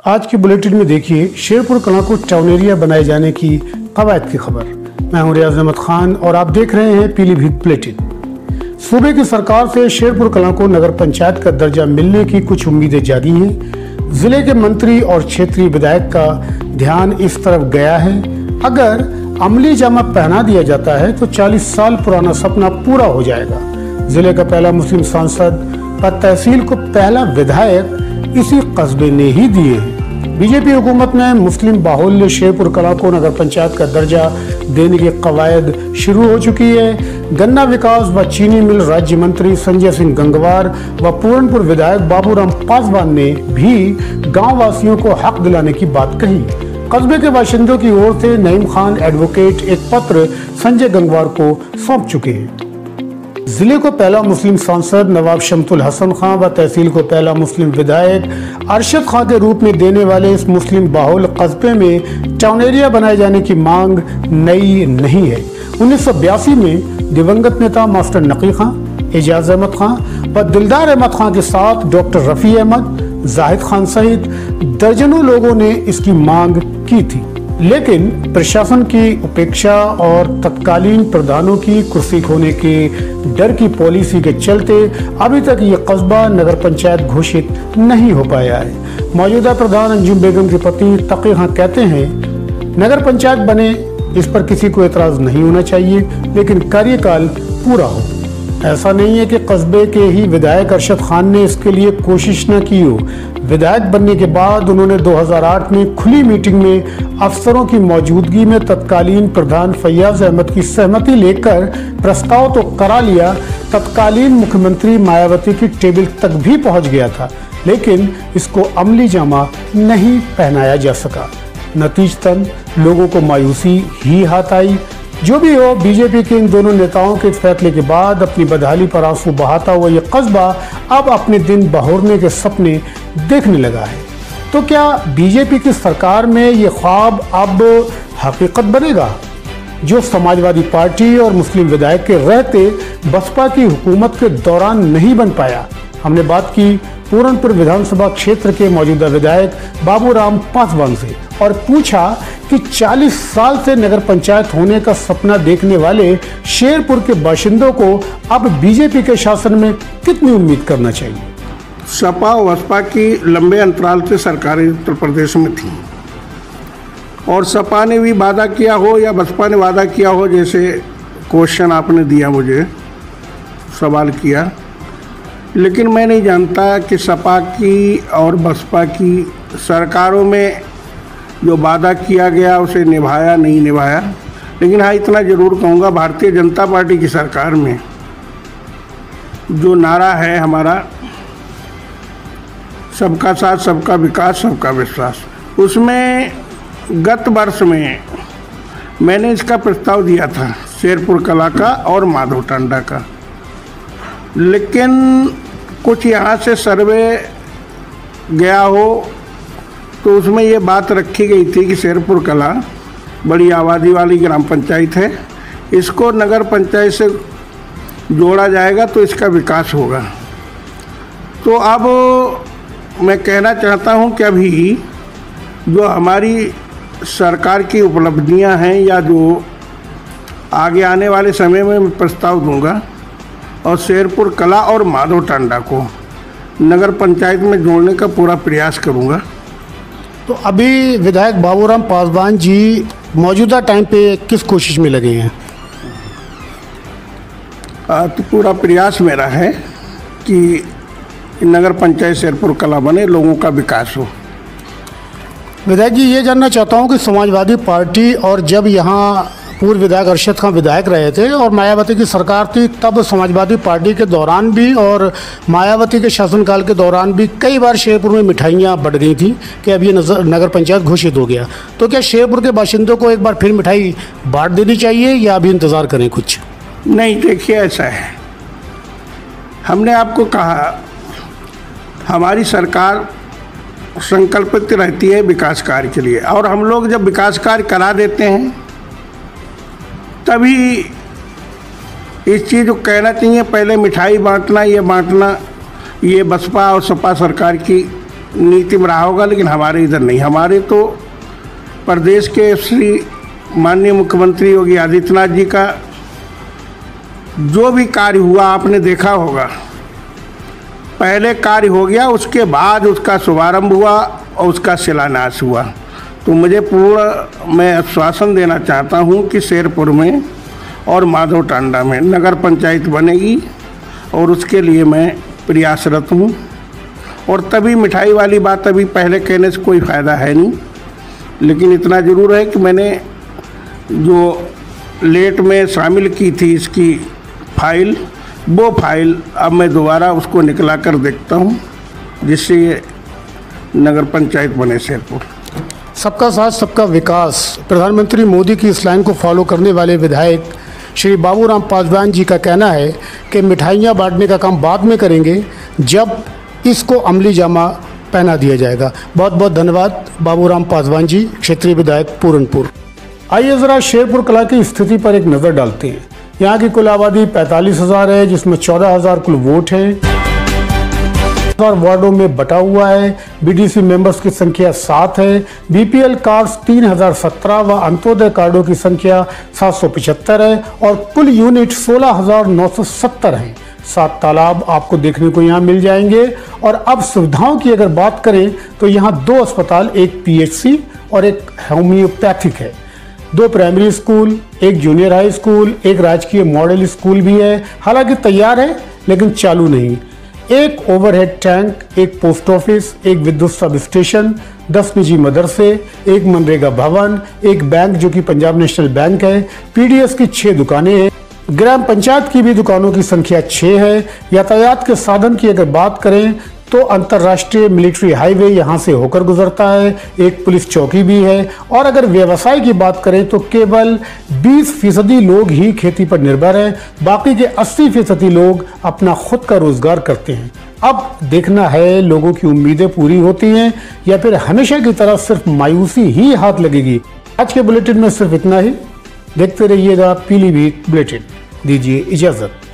आज की बुलेटिन में देखिए शेरपुर कलां को टाउन एरिया बनाए जाने की कवायद की खबर। मैं हूं रियाज अहमद खान और आप देख रहे हैं पीलीभीत बुलेटिन। सूबे की सरकार से शेरपुर कलां को नगर पंचायत का दर्जा मिलने की कुछ उम्मीदें जागी हैं। जिले के मंत्री और क्षेत्रीय विधायक का ध्यान इस तरफ गया है। अगर अमली जामा पहना दिया जाता है तो 40 साल पुराना सपना पूरा हो जाएगा। जिले का पहला मुस्लिम सांसद व तहसील को पहला विधायक इसी कस्बे ने ही दिए हैं। बीजेपी हुकूमत ने मुस्लिम बाहुल्य शेरपुर कलां को नगर पंचायत का दर्जा देने की कवायद शुरू हो चुकी है। गन्ना विकास व चीनी मिल राज्य मंत्री संजय सिंह गंगवार व पूरनपुर विधायक बाबूराम पासवान ने भी गांव वासियों को हक दिलाने की बात कही। कस्बे के बाशिंदों की ओर से नईम खान एडवोकेट एक पत्र संजय गंगवार को सौंप चुके हैं। जिले को पहला मुस्लिम सांसद नवाब शमसुल हसन खां व तहसील को पहला मुस्लिम विधायक अरशद खां के रूप में देने वाले इस मुस्लिम बाहुल कस्बे में टाउन एरिया बनाए जाने की मांग नई नहीं है। 1982 में दिवंगत नेता मास्टर नकी खां, एजाज अहमद खां व दिलदार अहमद खां के साथ डॉक्टर रफी अहमद, जाहिद खान सहित दर्जनों लोगों ने इसकी मांग की थी, लेकिन प्रशासन की उपेक्षा और तत्कालीन प्रधानों की कुर्सी खोने के डर की पॉलिसी के चलते अभी तक ये कस्बा नगर पंचायत घोषित नहीं हो पाया है। मौजूदा प्रधान अंजुम बेगम के पति तकी खां कहते हैं, नगर पंचायत बने इस पर किसी को एतराज नहीं होना चाहिए, लेकिन कार्यकाल पूरा हो। ऐसा नहीं है कि कस्बे के ही विधायक अरशद खान ने इसके लिए कोशिश न की हो। विधायक बनने के बाद उन्होंने 2008 में खुली मीटिंग में अफसरों की मौजूदगी में तत्कालीन प्रधान फैयाज अहमद की सहमति लेकर प्रस्ताव तो करा लिया, तत्कालीन मुख्यमंत्री मायावती की टेबल तक भी पहुंच गया था, लेकिन इसको अमली जामा नहीं पहनाया जा सका। नतीजतन लोगों को मायूसी ही हाथ आई। जो भी हो, बीजेपी के इन दोनों नेताओं के फैसले के बाद अपनी बदहाली पर आंसू बहाता हुआ ये कस्बा अब अपने दिन बहोरने के सपने देखने लगा है। तो क्या बीजेपी की सरकार में ये ख्वाब अब हकीकत बनेगा जो समाजवादी पार्टी और मुस्लिम विधायक के रहते बसपा की हुकूमत के दौरान नहीं बन पाया? हमने बात की पूरनपुर विधानसभा क्षेत्र के मौजूदा विधायक बाबूराम पासवान से और पूछा कि 40 साल से नगर पंचायत होने का सपना देखने वाले शेरपुर के बाशिंदों को अब बीजेपी के शासन में कितनी उम्मीद करना चाहिए। सपा और बसपा की लंबे अंतराल से सरकारें उत्तर प्रदेश में थी और सपा ने भी वादा किया हो या बसपा ने वादा किया हो, जैसे क्वेश्चन आपने दिया, मुझे सवाल किया, लेकिन मैं नहीं जानता कि सपा की और बसपा की सरकारों में जो वादा किया गया उसे निभाया नहीं निभाया। लेकिन हाँ, इतना ज़रूर कहूँगा, भारतीय जनता पार्टी की सरकार में जो नारा है हमारा सबका साथ, सबका विकास, सबका विश्वास, उसमें गत वर्ष में मैंने इसका प्रस्ताव दिया था शेरपुर कलां का और माधव टांडा का, लेकिन कुछ यहाँ से सर्वे गया हो तो उसमें ये बात रखी गई थी कि शेरपुर कलां बड़ी आबादी वाली ग्राम पंचायत है, इसको नगर पंचायत से जोड़ा जाएगा तो इसका विकास होगा। तो अब मैं कहना चाहता हूँ कि अभी जो हमारी सरकार की उपलब्धियाँ हैं या जो आगे आने वाले समय में मैं प्रस्ताव दूंगा और शेरपुर कलां और माधव टांडा को नगर पंचायत में जोड़ने का पूरा प्रयास करूंगा। तो अभी विधायक बाबूराम पासवान जी मौजूदा टाइम पे किस कोशिश में लगे हैं? तो पूरा प्रयास मेरा है कि नगर पंचायत शेरपुर कलां बने, लोगों का विकास हो। विधायक जी, ये जानना चाहता हूँ कि समाजवादी पार्टी और जब यहाँ पूर्व विधायक अरशद खां विधायक रहे थे और मायावती की सरकार थी, तब समाजवादी पार्टी के दौरान भी और मायावती के शासनकाल के दौरान भी कई बार शेरपुर में मिठाइयाँ बढ़ गई थी कि अब ये नगर पंचायत घोषित हो गया। तो क्या शेरपुर के बाशिंदों को एक बार फिर मिठाई बांट देनी चाहिए या अभी इंतज़ार करें कुछ? नहीं, देखिए ऐसा है, हमने आपको कहा हमारी सरकार संकल्पित रहती है विकास कार्य के लिए, और हम लोग जब विकास कार्य करा देते हैं तभी इस चीज़ को कहना चाहिए। पहले मिठाई बांटना, ये बसपा और सपा सरकार की नीति में रहा होगा, लेकिन हमारे इधर नहीं। हमारे तो प्रदेश के श्री माननीय मुख्यमंत्री योगी आदित्यनाथ जी का जो भी कार्य हुआ आपने देखा होगा। पहले कार्य हो गया, उसके बाद उसका शुभारंभ हुआ और उसका शिलान्यास हुआ। तो मुझे मैं आश्वासन देना चाहता हूं कि शेरपुर में और माधव टांडा में नगर पंचायत बनेगी और उसके लिए मैं प्रयासरत हूं। और तभी मिठाई वाली बात अभी पहले कहने से कोई फ़ायदा है नहीं, लेकिन इतना ज़रूर है कि मैंने जो लेट में शामिल की थी इसकी फाइल, वो फाइल अब मैं दोबारा उसको निकला कर देखता हूँ, जिससे ये नगर पंचायत बने शेरपुर। सबका साथ सबका विकास, प्रधानमंत्री मोदी की इस लाइन को फॉलो करने वाले विधायक श्री बाबूराम पासवान जी का कहना है कि मिठाइयाँ बांटने का काम बाद में करेंगे जब इसको अमली जामा पहना दिया जाएगा। बहुत बहुत धन्यवाद बाबूराम पासवान जी, क्षेत्रीय विधायक पूरनपुर। आइए ज़रा शेरपुर कला की स्थिति पर एक नज़र डालते हैं। यहाँ की कुल आबादी 45,000 है, जिसमें 14,000 कुल वोट हैं और वार्डों में बटा हुआ है। बीडीसी मेंबर्स की संख्या 7 है। बीपीएल कार्ड्स 3017 व अंत्योदय कार्डों की संख्या 775 है और कुल यूनिट 16,970 हैं। 7 तालाब आपको देखने को यहाँ मिल जाएंगे। और अब सुविधाओं की अगर बात करें तो यहाँ 2 अस्पताल, एक पीएचसी और एक होम्योपैथिक है, 2 प्राइमरी स्कूल, एक जूनियर हाई स्कूल, एक राजकीय मॉडल स्कूल भी है, हालांकि तैयार है लेकिन चालू नहीं। एक ओवरहेड टैंक, एक पोस्ट ऑफिस, एक विद्युत सब स्टेशन, 10 निजी मदरसे, एक मनरेगा भवन, एक बैंक जो कि पंजाब नेशनल बैंक है, पीडीएस की 6 दुकानें हैं, ग्राम पंचायत की भी दुकानों की संख्या 6 है। यातायात के साधन की अगर बात करें तो अंतर्राष्ट्रीय मिलिट्री हाईवे यहाँ से होकर गुजरता है, एक पुलिस चौकी भी है। और अगर व्यवसाय की बात करें तो केवल 20% लोग ही खेती पर निर्भर हैं, बाकी के 80% लोग अपना खुद का रोजगार करते हैं। अब देखना है लोगों की उम्मीदें पूरी होती हैं या फिर हमेशा की तरह सिर्फ मायूसी ही हाथ लगेगी। आज के बुलेटिन में सिर्फ इतना ही। देखते रहिएगा पीलीभीत बुलेटिन। दीजिए इजाजत।